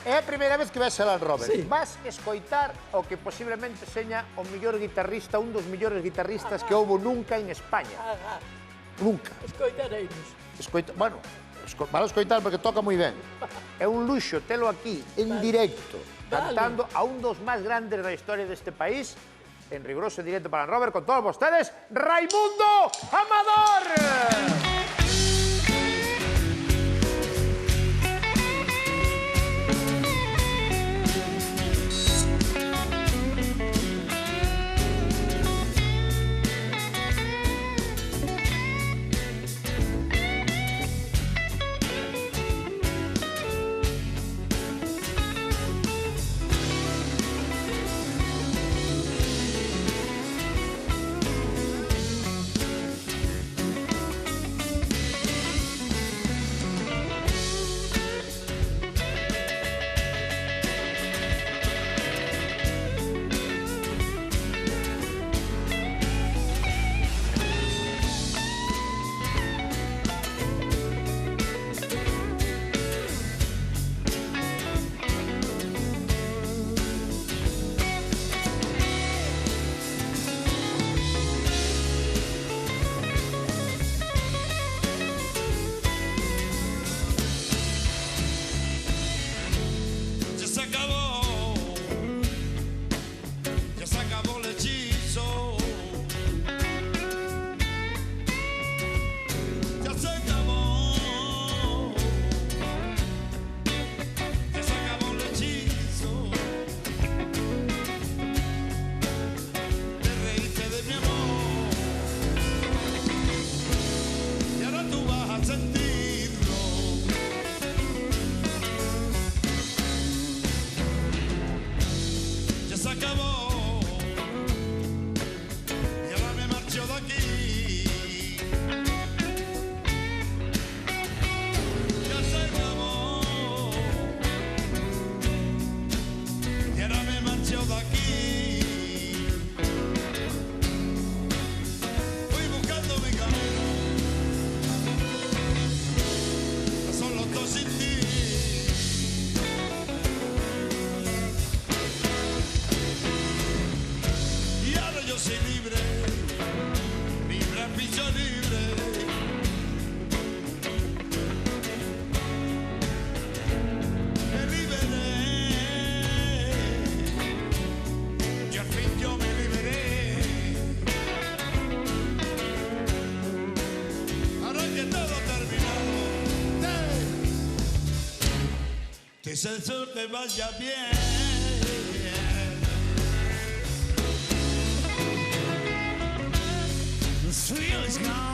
É a primeira vez que ves a Land Rover. Sí. Vas escoitar o que posiblemente seña o mellor guitarrista, un dos mellores guitarristas que houbo nunca en España. Nunca. Escoitareinos. Bueno, vale escoitar porque toca moi ben. É un luxo telo aquí, en directo, cantando a un dos máis grandes da historia deste país, en riguroso directo para Land Rover, con todos vostedes, Raimundo Amador! Ya se acabó el hechizo, ya se acabó, ya se acabó el hechizo, te reíste de mi amor y ahora tú vas a sentirlo. Ya se acabó. Yo soy libre, libre, piso libre. Me liberé, y al fin yo me liberé. Ahora que todo terminado, te deseo que vaya bien. The thrill is gone.